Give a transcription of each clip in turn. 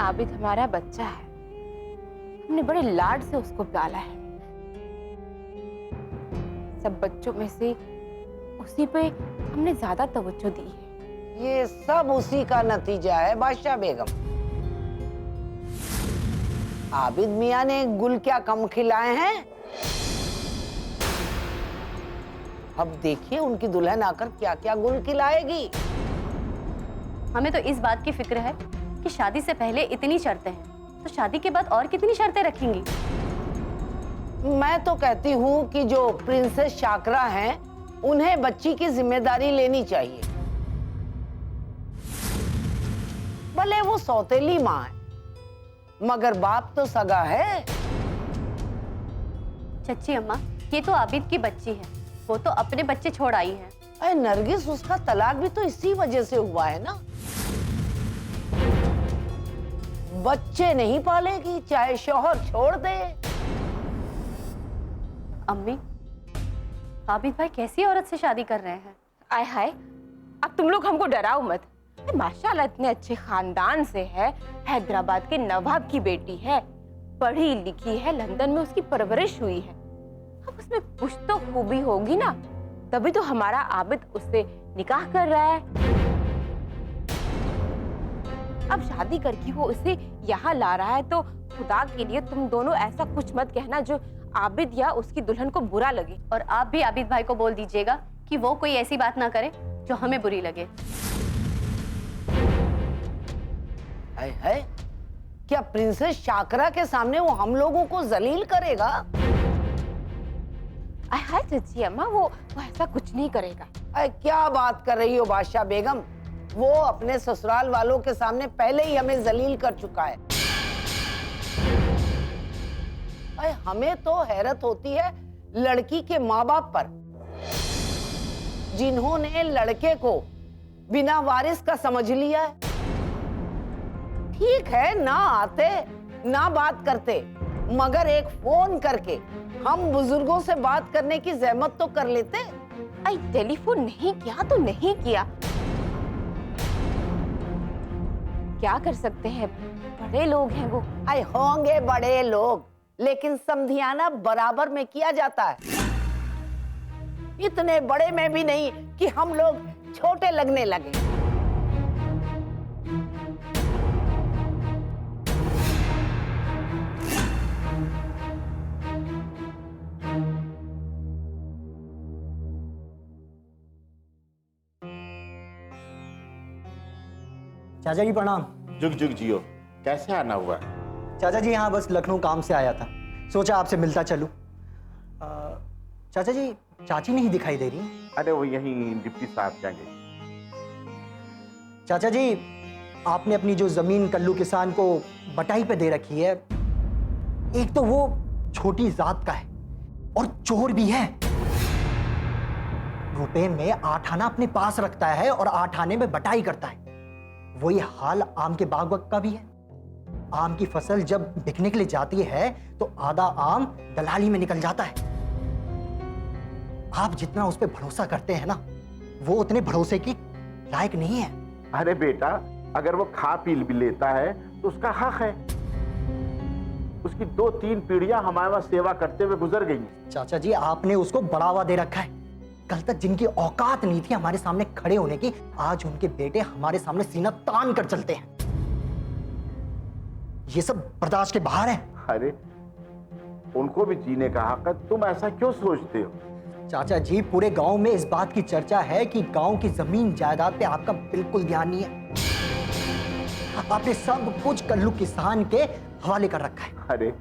आबिद हमारा बच्चा है, हमने बड़े लाड से उसको पाला है। सब बच्चों में से उसी पे हमने ज्यादा तवज्जो दी है। ये सब उसी का नतीजा है बादशाह बेगम। आबिद मियां ने गुल क्या कम खिलाए हैं। अब देखिए उनकी दुल्हन आकर क्या क्या गुल खिलाएगी। हमें तो इस बात की फिक्र है कि शादी से पहले इतनी शर्तें हैं, तो शादी के बाद और कितनी शर्तें रखेंगी। मैं तो कहती हूँ कि जो प्रिंसेस शाकरा हैं, उन्हें बच्ची की जिम्मेदारी लेनी चाहिए। भले वो सौतेली माँ है, मगर बाप तो सगा है। चच्ची अम्मा, ये तो आबिद की बच्ची है, वो तो अपने बच्चे छोड़ आई है। अरे नरगिस, उसका तलाक भी तो इसी वजह से हुआ है ना। बच्चे नहीं पालेगी चाहे शौहर छोड़ दे। अम्मी, आबिद भाई कैसी औरत से शादी कर रहे हैं? आय हाय, अब तुम लोग हमको डराओ मत। माशाल्लाह इतने अच्छे खानदान से है, हैदराबाद के नवाब की बेटी है, पढ़ी लिखी है, लंदन में उसकी परवरिश हुई है। अब उसमें कुछ तो खूबी होगी ना, तभी तो हमारा आबिद उससे निकाह कर रहा है। अब शादी करके वो उसे यहाँ ला रहा है, तो खुदा के लिए तुम दोनों ऐसा कुछ मत कहना जो आबिद या उसकी दुल्हन को बुरा लगे। और आप भी आबिद भाई को बोल दीजिएगा कि वो कोई ऐसी बात ना करे जो हमें बुरी लगे। है क्या प्रिंसेस शाकरा के सामने वो हम लोगों को जलील करेगा? आय हाय चाची अम्मा, वो ऐसा कुछ नहीं करेगा। अरे क्या बात कर रही हो बादशाह बेगम, वो अपने ससुराल वालों के सामने पहले ही हमें जलील कर चुका है। अरे हमें तो हैरत होती है लड़की के माँ बाप पर, जिन्होंने लड़के को बिना वारिस का समझ लिया है। ठीक है, ना आते ना बात करते, मगर एक फोन करके हम बुजुर्गों से बात करने की जहमत तो कर लेते। आई टेलीफोन नहीं किया तो नहीं किया, क्या कर सकते हैं, बड़े लोग हैं वो। आए होंगे बड़े लोग, लेकिन समधियाना बराबर में किया जाता है, इतने बड़े में भी नहीं कि हम लोग छोटे लगने लगे। चाचा जी प्रणाम। जुग जुग जियो। कैसे आना हुआ? चाचा जी यहाँ बस लखनऊ काम से आया था, सोचा आपसे मिलता चलूं। चाचा जी चाची नहीं दिखाई दे रही? अरे वो यहीं डिप्टी साहब जाएंगे। चाचा जी आपने अपनी जो जमीन कल्लू किसान को बटाई पे दे रखी है, एक तो वो छोटी जात का है और चोर भी है। रुपए में 8 आना अपने पास रखता है और 8 आने में बटाई करता है। वही हाल आम के बाग का भी है। आम की फसल जब बिकने के लिए जाती है तो आधा आम दलाली में निकल जाता है। आप जितना उस पर भरोसा करते हैं ना, वो उतने भरोसे की लायक नहीं है। अरे बेटा, अगर वो खा पी भी लेता है तो उसका हक है। उसकी 2-3 पीढ़ियां हमारे वहां सेवा करते हुए गुजर गई। चाचा जी आपने उसको बढ़ावा दे रखा है। कल तक जिनकी औकात नहीं थी हमारे सामने खड़े होने की, आज उनके बेटे हमारे सामने सीना तान कर चलते हैं। ये सब बर्दाश्त के बाहर है। अरे उनको भी जीने का हक है, तुम ऐसा क्यों सोचते हो? चाचा जी पूरे गांव में इस बात की चर्चा है कि गांव की जमीन जायदाद पे आपका बिल्कुल ध्यान नहीं है। आपने सब कुछ कल्लू किसान के हवाले कर रखा है। अरे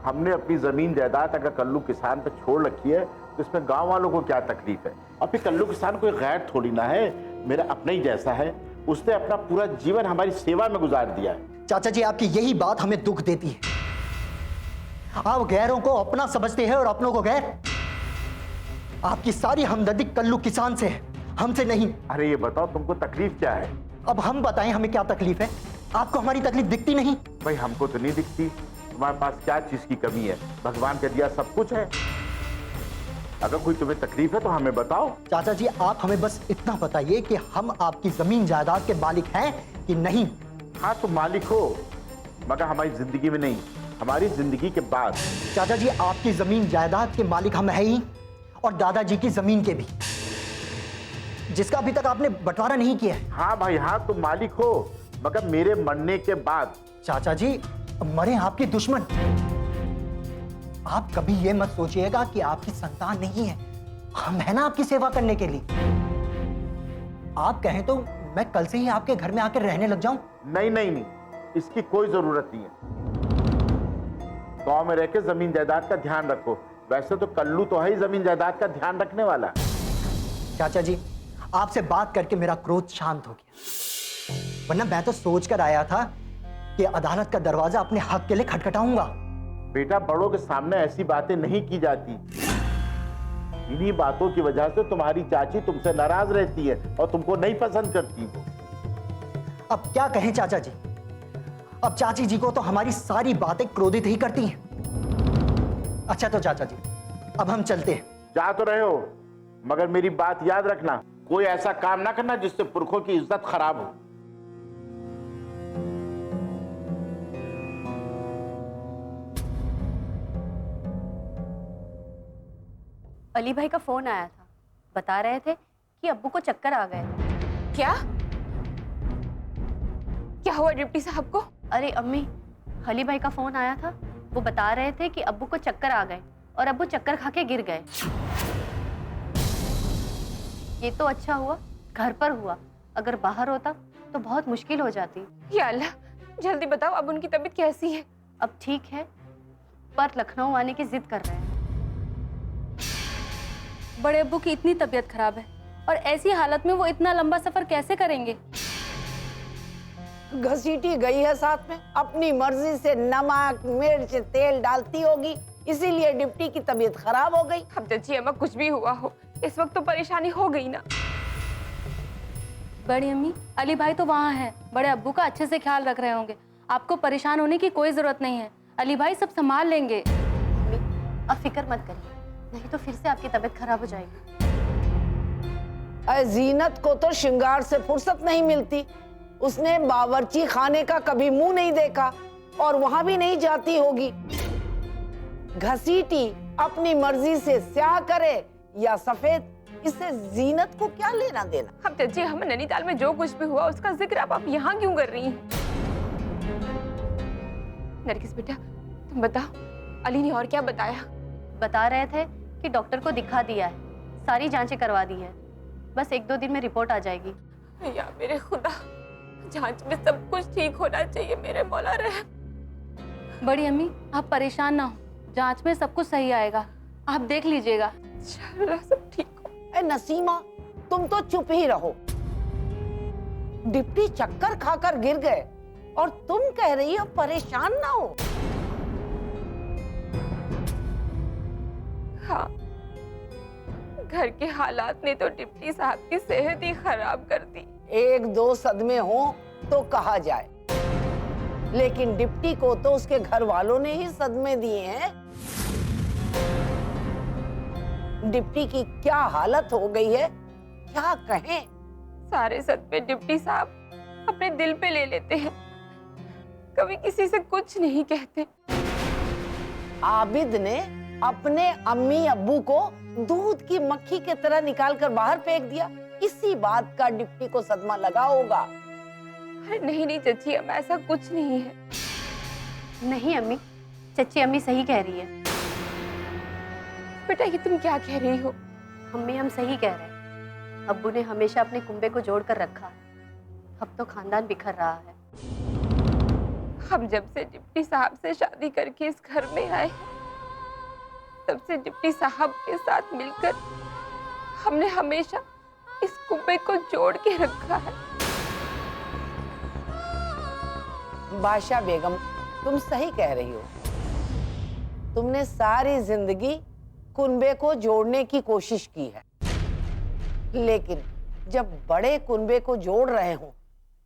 हमने अपनी जमीन जायदाद अगर कल्लू किसान पे छोड़ रखी है तो इसमें गांव वालों को क्या तकलीफ है? अभी कल्लू किसान कोई गैर थोड़ी ना है, मेरा अपना ही जैसा है। उसने अपना पूरा जीवन हमारी सेवा में गुजार दिया है। चाचा जी आपकी यही बात हमें दुख देती है। आप गैरों को अपना समझते हैं और अपनों को गैर। आपकी सारी हमदर्दी कल्लू किसान से है, हमसे नहीं। अरे ये बताओ तुमको तकलीफ क्या है? अब हम बताएं हमें क्या तकलीफ है? आपको हमारी तकलीफ दिखती नहीं? भाई हमको तो नहीं दिखती। तुम्हारे पास क्या चीज की कमी है? भगवान का दिया सब कुछ है। अगर कोई तुम्हें तकलीफ है तो हमें बताओ। चाचा जी आप हमें बस इतना बताइए कि हम आपकी जमीन जायदाद के मालिक हैं कि नहीं? हाँ तुम मालिक हो, मगर हमारी जिंदगी में नहीं, हमारी जिंदगी के बाद। चाचा जी, आपकी जमीन जायदाद के मालिक हम है ही, और दादाजी की जमीन के भी, जिसका अभी तक आपने बंटवारा नहीं किया है। हाँ भाई हाँ, तुम मालिक हो, मगर मेरे मरने के बाद। चाचा जी, मरे आपके दुश्मन। आप कभी ये मत सोचिएगा कि आपकी संतान नहीं है, हम है ना आपकी सेवा करने के लिए। आप कहें तो मैं कल से ही आपके घर में आकर रहने लग जाऊं। नहीं नहीं नहीं, इसकी कोई जरूरत नहीं है। गांव में रह के जमीन जायदाद का ध्यान रखो। वैसे तो कल्लू तो है ही जमीन जायदाद का ध्यान रखने वाला। चाचा जी, आपसे बात करके मेरा क्रोध शांत हो गया, वरना मैं तो सोच कर आया था कि अदालत का दरवाजा अपने हक के लिए खटखटाऊंगा। बेटा, बड़ों के सामने ऐसी बातें नहीं की जाती। इन्हीं बातों की वजह से तुम्हारी चाची तुमसे नाराज रहती है और तुमको नहीं पसंद करती वो। अब क्या कहें चाचा जी, अब चाची जी को तो हमारी सारी बातें क्रोधित ही करती हैं। अच्छा तो चाचा जी, अब हम चलते हैं। जा तो रहे हो, मगर मेरी बात याद रखना, कोई ऐसा काम ना करना जिससे पुरखों की इज्जत खराब हो। अली भाई का फोन आया था, बता रहे थे कि अब्बू को चक्कर आ गए। क्या क्या हुआ डिप्टी साहब को? अरे अम्मी, अली भाई का फोन आया था, वो बता रहे थे कि अब्बू को चक्कर आ गए और अब्बू चक्कर खा के गिर गए। ये तो अच्छा हुआ घर पर हुआ, अगर बाहर होता तो बहुत मुश्किल हो जाती। या अल्लाह, जल्दी बताओ अब उनकी तबीयत कैसी है? अब ठीक है, पर लखनऊ आने की जिद कर रहे हैं। बड़े अब्बू की इतनी तबीयत खराब है और ऐसी हालत में वो इतना लंबा सफर कैसे करेंगे? घसीटी गई है साथ में, अपनी मर्जी से नमक मिर्च तेल डालती होगी, इसीलिए डिप्टी की तबीयत खराब हो गई। अब चाची अम्मा, कुछ भी हुआ हो, इस वक्त तो परेशानी हो गई ना। बड़ी अम्मी, अली भाई तो वहाँ है, बड़े अब्बू का अच्छे से ख्याल रख रहे होंगे। आपको परेशान होने की कोई जरूरत नहीं है, अली भाई सब संभाल लेंगे। अम्मी, अब फिक्र मत करिए, नहीं तो फिर से आपकी तबीयत खराब हो जाएगी। जीनत को तो श्रृंगार से फुर्सत नहीं मिलती, उसने बावर्ची खाने का कभी मुंह नहीं देखा और वहां भी नहीं जाती होगी। घसीटी अपनी मर्जी से स्याह करे या सफेद, इससे जीनत को क्या लेना देना। अब चाची, हम नैनीताल में जो कुछ भी हुआ उसका जिक्र अब आप यहाँ क्यों कर रही हैं? नरगिस बेटा, तुम बताओ अली ने और क्या बताया? बता रहे थे कि डॉक्टर को दिखा दिया है, सारी जांचें करवा दी है, बस 1-2 दिन में रिपोर्ट आ जाएगी। या मेरे खुदा, जांच में सब कुछ ठीक होना चाहिए मेरे मौला रहम। बड़ी अम्मी, आप परेशान ना हो, जांच में सब कुछ सही आएगा, आप देख लीजिएगा। इंशाअल्लाह सब ठीक हो। नसीमा, तुम तो चुप ही रहो। डिप्टी चक्कर खाकर गिर गए और तुम कह रही हो परेशान ना हो। हाँ, घर के हालात ने तो डिप्टी साहब की सेहत ही खराब कर दी। 1-2 सदमे हो तो कहा जाए, लेकिन डिप्टी को तो उसके घर वालों ने ही सदमे दिए हैं। डिप्टी की क्या हालत हो गई है, क्या कहें। सारे सदमे डिप्टी साहब अपने दिल पे ले लेते हैं, कभी किसी से कुछ नहीं कहते। आबिद ने अपने अम्मी अब्बू को दूध की मक्खी की तरह निकाल कर बाहर फेंक दिया, इसी बात का डिप्टी को सदमा लगा होगा। अरे नहीं नहीं चाची अम्मा, ऐसा कुछ नहीं है। नहीं अम्मी, चच्ची अम्मी सही कह रही है। बेटा ये तुम क्या कह रही हो? अम्मी हम सही कह रहे हैं, अब्बू ने हमेशा अपने कुंबे को जोड़ कर रखा है, अब तो खानदान बिखर रहा है। हम जब से डिप्टी साहब से शादी करके इस घर में आए, तब से डिप्टी साहब के साथ मिलकर हमने हमेशा इस कुंबे को जोड़ के रखा है। बादशाह बेगम, तुम सही कह रही हो। तुमने सारी जिंदगी कुनबे को जोड़ने की कोशिश की है, लेकिन जब बड़े कुनबे को जोड़ रहे हो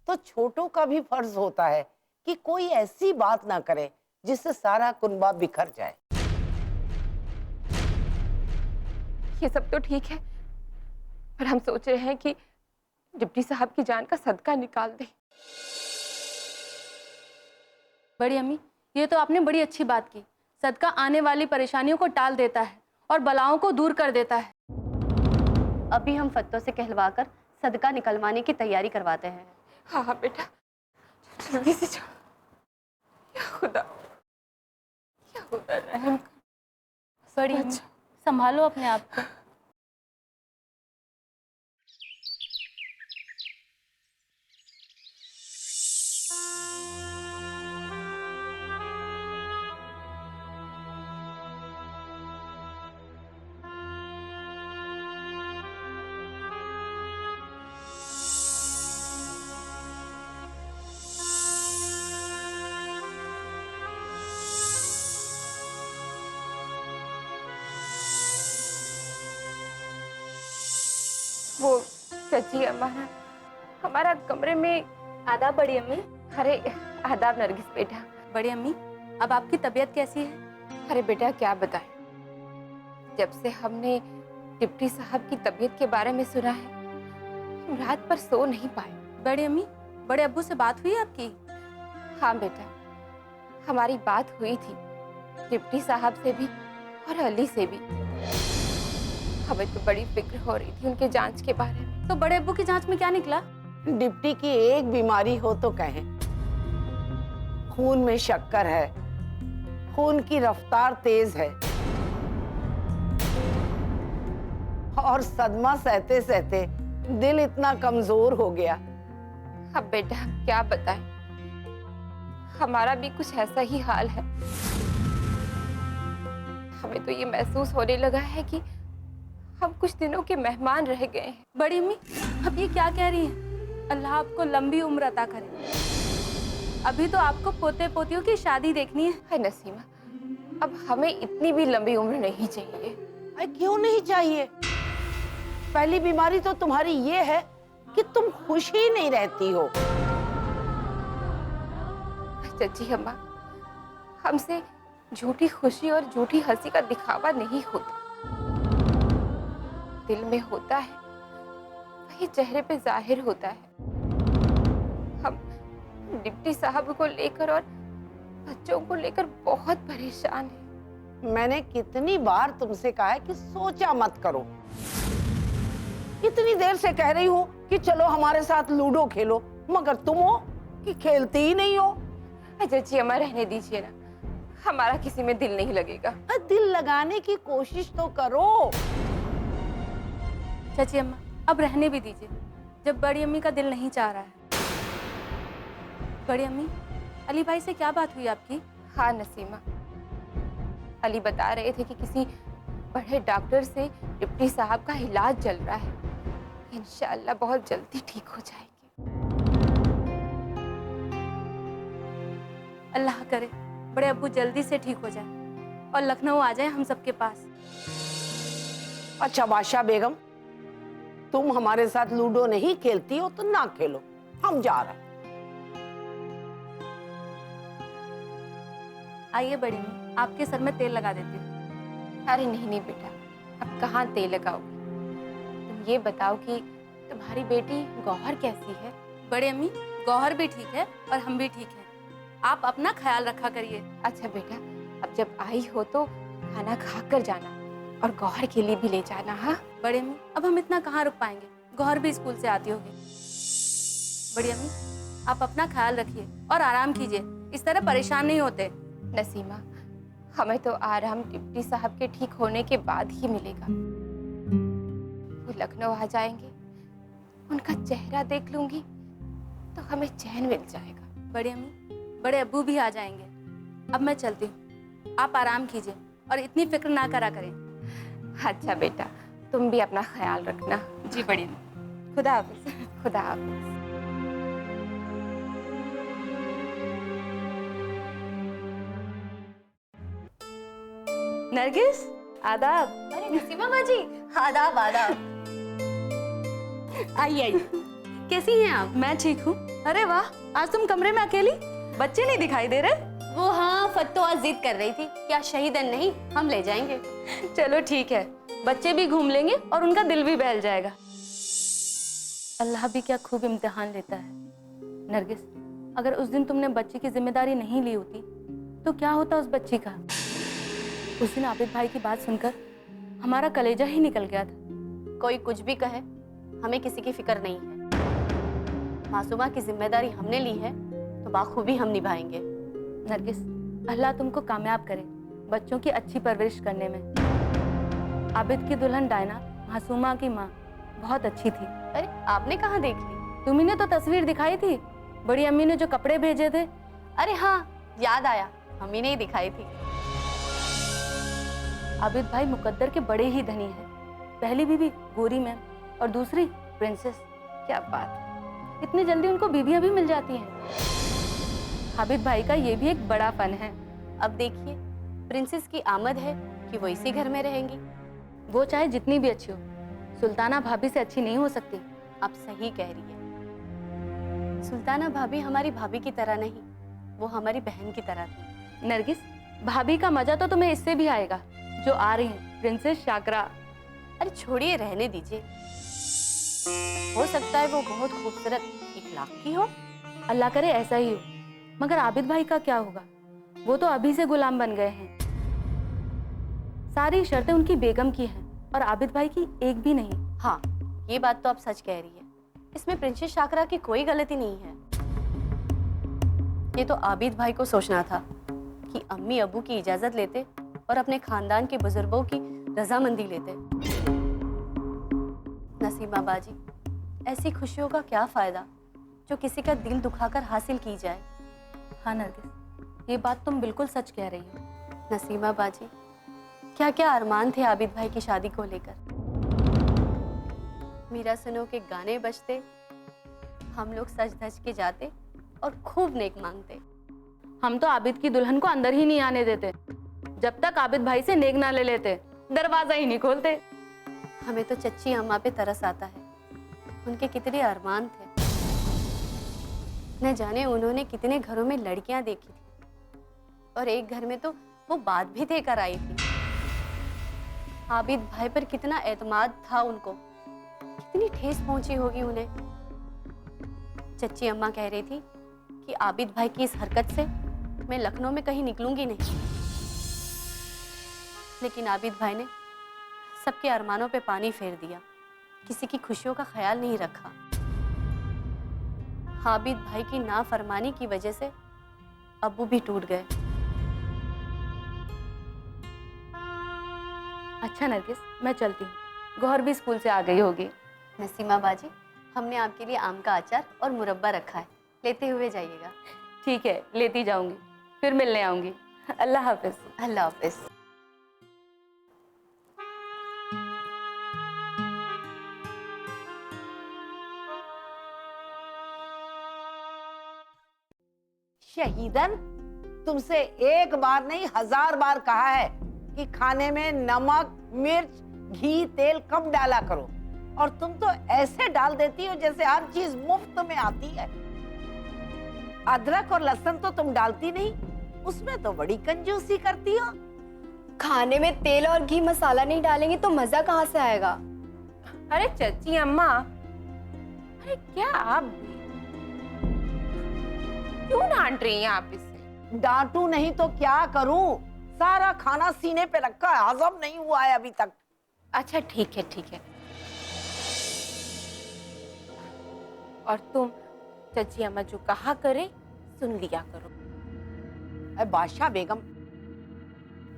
तो छोटों का भी फर्ज होता है कि कोई ऐसी बात ना करे जिससे सारा कुनबा बिखर जाए। ये सब तो ठीक है, पर हम सोच रहे हैं कि डिप्टी साहब की जान का सदका निकाल दें। बड़ी अम्मी, ये तो आपने बड़ी अच्छी बात की। सदका आने वाली परेशानियों को टाल देता है और बलाओं को दूर कर देता है। अभी हम फत्तों से कहलवाकर सदका निकलवाने की तैयारी करवाते हैं। हाँ हाँ बेटा, जल्दी से जाओ। या खुदा रहम कर। बड़ी अम्मी, संभालो अपने आप को। वो चाची हमारा हमारा कमरे में। आदाब बड़ी अम्मी। अरे आदाब नरगिस बेटा। बड़ी अम्मी, अब आपकी तबीयत कैसी है? अरे बेटा क्या बताएं, जब से हमने डिप्टी साहब की तबीयत के बारे में सुना है, हम रात पर सो नहीं पाए। बड़ी अम्मी, बड़े अब्बू से बात हुई आपकी? हाँ बेटा, हमारी बात हुई थी डिप्टी साहब से भी और अली से भी। हमें तो बड़ी फिक्र हो रही थी उनके जांच के बारे में। तो बड़े अब्बू की जांच में क्या निकला? डिप्टी की एक बीमारी हो तो कहें, खून में शक्कर है, खून की रफ्तार तेज है और सदमा सहते सहते दिल इतना कमजोर हो गया। अब बेटा क्या बताएं, हमारा भी कुछ ऐसा ही हाल है। हमें तो ये महसूस होने लगा है कि हम कुछ दिनों के मेहमान रह गए हैं। बड़ी अम्मी, अब ये क्या कह रही हैं? अल्लाह आपको लंबी उम्र अता करे। अभी तो आपको पोते पोतियों की शादी देखनी है। है नसीमा, अब हमें इतनी भी लंबी उम्र नहीं चाहिए। अरे क्यों नहीं चाहिए? पहली बीमारी तो तुम्हारी ये है कि तुम खुश ही नहीं रहती हो। चाची अम्मा, हमसे झूठी खुशी और झूठी हंसी का दिखावा नहीं होता। दिल में होता है वही चेहरे पे जाहिर होता है। हम डिप्टी साहब को लेकर और बच्चों को लेकर बहुत परेशान हैं। मैंने कितनी बार तुमसे कहा है कि सोचा मत करो। इतनी देर से कह रही हूँ कि चलो हमारे साथ लूडो खेलो, मगर तुम हो कि खेलती ही नहीं हो। चाची अम्मा रहने दीजिए ना, हमारा किसी में दिल नहीं लगेगा। दिल लगाने की कोशिश तो करो। चाची अम्मा, अब रहने भी दीजिए, जब बड़ी अम्मी का दिल नहीं चाह रहा है। बड़ी अम्मी, अली भाई से क्या बात हुई आपकी? हाँ नसीमा, अली बता रहे थे कि किसी बड़े डॉक्टर से डिप्टी साहब का इलाज चल रहा है। इंशाअल्लाह बहुत जल्दी ठीक हो जाएंगे। अल्लाह करे बड़े अब्बू जल्दी से ठीक हो जाए और लखनऊ आ जाए हम सबके पास। अच्छा बादशाह बेगम, तुम हमारे साथ लूडो नहीं खेलती हो तो ना खेलो, हम जा रहे हैं। आइए बड़ी अम्मी, आपके सर में तेल लगा देती हूँ। अरे नहीं नहीं बेटा, अब कहाँ तेल लगाओगी? तुम ये बताओ कि तुम्हारी बेटी गौहर कैसी है? बड़ी अम्मी, गौहर भी ठीक है और हम भी ठीक हैं। आप अपना ख्याल रखा करिए। अच्छा बेटा, अब जब आई हो तो खाना खा कर जाना और गौहर के लिए भी ले जाना। हाँ बड़ी अम्मी, अब हम इतना कहाँ रुक पाएंगे, गौहर भी स्कूल से आती होगी। बड़ी अम्मी, आप अपना ख्याल रखिए और आराम कीजिए, इस तरह परेशान नहीं होते। नसीमा, हमें तो आराम डिप्टी साहब के ठीक होने के बाद ही मिलेगा। वो लखनऊ आ जाएंगे, उनका चेहरा देख लूंगी तो हमें चैन मिल जाएगा। बड़ी अम्मी, बड़े अब्बू भी आ जाएंगे। अब मैं चलती हूँ, आप आराम कीजिए और इतनी फिक्र ना करा करें। अच्छा बेटा, तुम भी अपना ख्याल रखना। जी बड़ी अम्मी। खुदा हाफिज। खुदा हाफिज। नरगिस, आदाब। अरे नसीमा बाजी, आदाब आदाब। आइए आइए। कैसी हैं आप? मैं ठीक हूँ। अरे वाह, आज तुम कमरे में अकेली, बच्चे नहीं दिखाई दे रहे। वो हाँ, फत्तो आज जिद कर रही थी, क्या शहीदन नहीं, हम ले जाएंगे। चलो ठीक है, बच्चे भी घूम लेंगे और उनका दिल भी बहल जाएगा। अल्लाह भी क्या खूब इम्तिहान लेता है। नरगिस, अगर उस दिन तुमने बच्ची की जिम्मेदारी नहीं ली होती तो क्या होता उस बच्ची का। उस दिन आबिद भाई की बात सुनकर हमारा कलेजा ही निकल गया था। कोई कुछ भी कहे, हमें किसी की फिक्र नहीं है। मासूमा की जिम्मेदारी हमने ली है तो बाखूबी हम निभाएंगे। नरगिस, अल्लाह तुमको कामयाब करे बच्चों की अच्छी परवरिश करने में। आबिद की दुल्हन डायना, मासूमा की माँ, बहुत अच्छी थी। अरे आपने कहाँ देख ली? तुम्ही ने तो तस्वीर दिखाई थी, बड़ी अम्मी ने जो कपड़े भेजे थे। अरे हाँ, याद आया, मम्मी ने ही दिखाई थी। आबिद भाई मुकद्दर के बड़े ही धनी हैं। पहली बीवी गोरी मैम और दूसरी प्रिंसेस। क्या बात है, इतनी जल्दी उनको बीवियां भी मिल जाती हैं। आबिद भाई का ये भी एक बड़ा फन है। अब देखिए, प्रिंसेस की आमद है कि वो इसी घर में रहेंगी। वो चाहे जितनी भी अच्छी हो, सुल्ताना भाभी से अच्छी नहीं हो सकती। आप सही कह रही है। सुल्ताना भाभी हमारी भाभी की तरह नहीं, वो हमारी बहन की तरह थी। नरगिस, भाभी का मजा तो तुम्हें इससे भी आएगा जो आ रही है, प्रिंसेस शाकरा। अरे छोड़िए, रहने दीजिए। हो सकता है वो बहुत खूबसूरत इखलाक की हो। अल्लाह करे ऐसा ही हो। मगर आबिद भाई का क्या होगा? वो तो अभी से गुलाम बन गए हैं। सारी शर्तें उनकी बेगम की हैं और आबिद भाई की एक भी नहीं। हाँ, ये बात तो आप सच कह रही है। इसमें प्रिंसेस शाकरा की कोई गलती नहीं है। ये तो आबिद भाई को सोचना था कि अम्मी अबू की इजाजत लेते और अपने खानदान के बुजुर्गों की रजामंदी लेते। नसीमा बाजी, ऐसी खुशियों का क्या फायदा जो किसी का दिल दुखाकर हासिल की जाए। हाँ नरगिस, ये बात तुम बिल्कुल सच कह रही हो। नसीमा बाजी, क्या क्या अरमान थे आबिद भाई की शादी को लेकर। मीरा सुनो के गाने बजते, हम लोग सज धज के जाते और खूब नेक मांगते। हम तो आबिद की दुल्हन को अंदर ही नहीं आने देते जब तक आबिद भाई से नेक ना ले लेते, दरवाजा ही नहीं खोलते। हमें तो चच्ची अम्मा पे तरस आता है। उनके कितने अरमान थे। न जाने उन्होंने कितने घरों में लड़कियां देखी थी और एक घर में तो वो बात भी देकर आई थी। आबिद भाई पर कितना एतमाद था उनको, कितनी ठेस पहुंची होगी उन्हें। चच्ची अम्मा कह रही थी कि आबिद भाई की इस हरकत से मैं लखनऊ में कहीं निकलूंगी नहीं। लेकिन आबिद भाई ने सबके अरमानों पे पानी फेर दिया, किसी की खुशियों का ख्याल नहीं रखा। आबिद भाई की नाफरमानी की वजह से अब्बू भी टूट गए। अच्छा नरगिस, मैं चलती हूँ, गौहर भी स्कूल से आ गई होगी। नसीमा बाजी, हमने आपके लिए आम का अचार और मुरब्बा रखा है, लेते हुए जाइएगा। ठीक है, लेती जाऊंगी, फिर मिलने आऊंगी। अल्लाह हाफिज। अल्लाह हाफिज। शहीदन, तुमसे एक बार नहीं 1000 बार कहा है कि खाने में नमक, मिर्च, घी, तेल कम डाला करो, और तुम तो ऐसे डाल देती हो जैसे हर चीज मुफ्त में आती है। अदरक और लहसुन तो तुम डालती नहीं, उसमें तो बड़ी कंजूसी करती हो। खाने में तेल और घी मसाला नहीं डालेंगे तो मजा कहाँ से आएगा? अरे चची अम्मा, अरे क्या आप क्यों डांट रही हैं आप इसे? डांटू नहीं तो क्या करूं? सारा खाना सीने पे रखा है, हजम नहीं हुआ है अभी तक। अच्छा ठीक है ठीक है। और तुम चची अम्मा जो कहा करे सुन लिया करो। अरे बादशाह बेगम,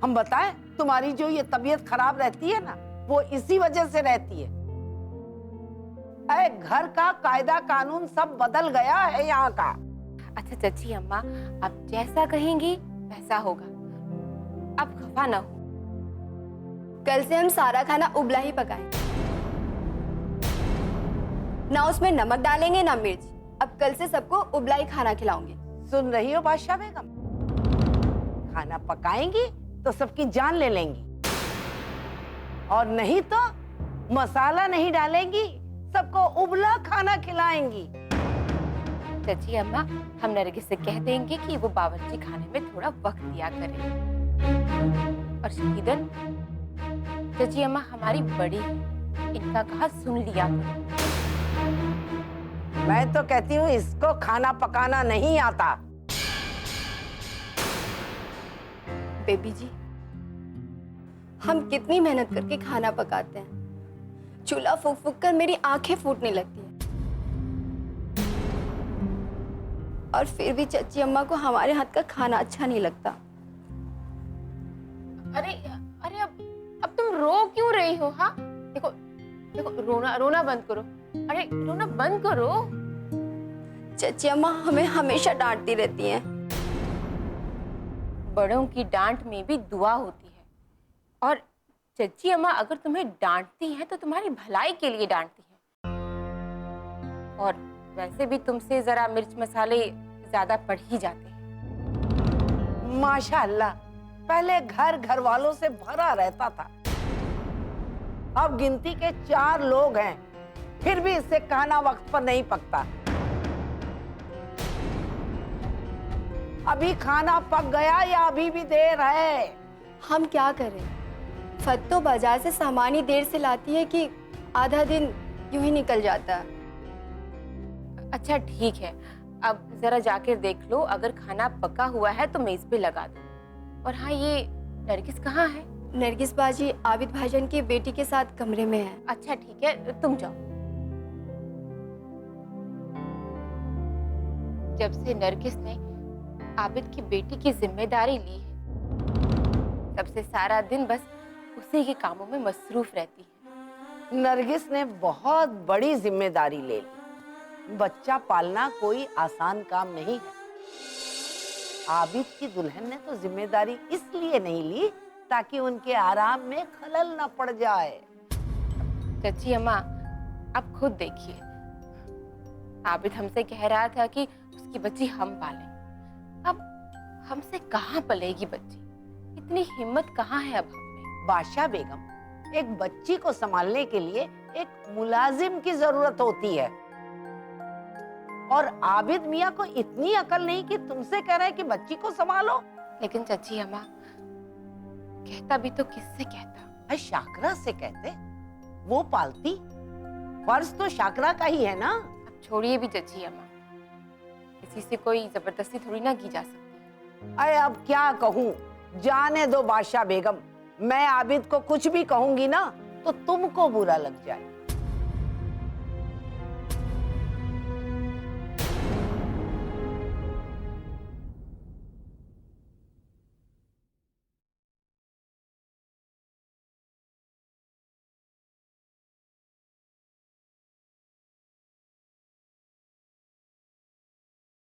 हम बताएं, तुम्हारी जो ये तबीयत खराब रहती है ना, वो इसी वजह से रहती है। अरे घर का कायदा कानून सब बदल गया है यहाँ का। अच्छा चची अम्मा, आप जैसा कहेंगी वैसा होगा, आप खफा ना हो। कल से हम सारा खाना उबला ही पकाएंगे, ना उसमें नमक डालेंगे ना मिर्च। अब कल से सबको उबला ही खाना खिलाऊंगी। सुन रही हो बादशाह बेगम? खाना पकाएंगी तो सबकी जान ले लेंगी, और नहीं तो मसाला नहीं डालेंगी, सबको उबला खाना खिलाएंगी। चची अम्मा, हम नरगिस से कह देंगे कि वो बावर्ची खाने में थोड़ा वक्त दिया करे। और शहीदन, चची अम्मा हमारी बड़ी है, इनका कहा सुन लिया करो। मैं तो कहती हूँ इसको खाना पकाना नहीं आता। बेबी जी, हम कितनी मेहनत करके खाना पकाते हैं, चूल्हा फूक फूक कर मेरी आंखें फूटने लगती हैं। और फिर भी चच्ची अम्मा को हमारे हाथ का खाना अच्छा नहीं लगता। अरे अरे अब तुम रो क्यों रही हो? हाँ देखो देखो, रोना बंद करो। अरे रोना बंद करो। चच्ची अम्मा हमें हमेशा डांटती रहती हैं। बड़ों की डांट में भी दुआ होती है, और चच्ची अम्मा अगर तुम्हें डांटती हैं तो तुम्हारी भलाई के लिए डांटती हैं। और वैसे भी तुमसे जरा मिर्च मसाले ज्यादा पड़ ही जाते हैं। माशाअल्लाह, पहले घर घर वालों से भरा रहता था, अब गिनती के 4 लोग हैं, फिर भी इससे खाना वक्त पर नहीं पकता। अभी खाना पक गया या अभी भी देर है? हम क्या करें, फत्तो बाजार से सामान ही देर से लाती है कि आधा दिन यूं ही निकल जाता है। अच्छा ठीक है, अब जरा जाकर देख लो, अगर खाना पका हुआ है तो मेज पे लगा दो। और हाँ, ये नरगिस कहाँ है? नरगिस बाजी आबिद भाईजान की बेटी के साथ कमरे में है। अच्छा ठीक है, तुम जाओ। जब से नरगिस ने आबिद की बेटी की जिम्मेदारी ली है, तब से सारा दिन बस उसी के कामों में मसरूफ रहती है। नरगिस ने बहुत बड़ी जिम्मेदारी ले ली। बच्चा पालना कोई आसान काम नहीं है। आबिद की दुल्हन ने तो जिम्मेदारी इसलिए नहीं ली ताकि उनके आराम में खलल न पड़ जाए। चची अम्मा, आप खुद देखिए, आबिद हमसे कह रहा था कि उसकी बच्ची हम पालें। अब हमसे कहाँ पलेगी बच्ची? इतनी हिम्मत कहाँ है अब हम में? बादशाह बेगम, एक बच्ची को संभालने के लिए एक मुलाजिम की जरूरत होती है, और आबिद मियाँ को इतनी अकल नहीं कि तुमसे कह रहे हैं कि बच्ची को संभालो। लेकिन चची अम्मा, कहता भी तो किससे कहता? अरे शाकरा से कहते, वो पालती। फर्ज तो शाकरा का ही है ना। अब छोड़िए भी चची अम्मा, किसी से कोई जबरदस्ती थोड़ी ना की जा सकती। अरे अब क्या कहूँ, जाने दो बादशाह बेगम। मैं आबिद को कुछ भी कहूंगी ना तो तुमको बुरा लग जाए।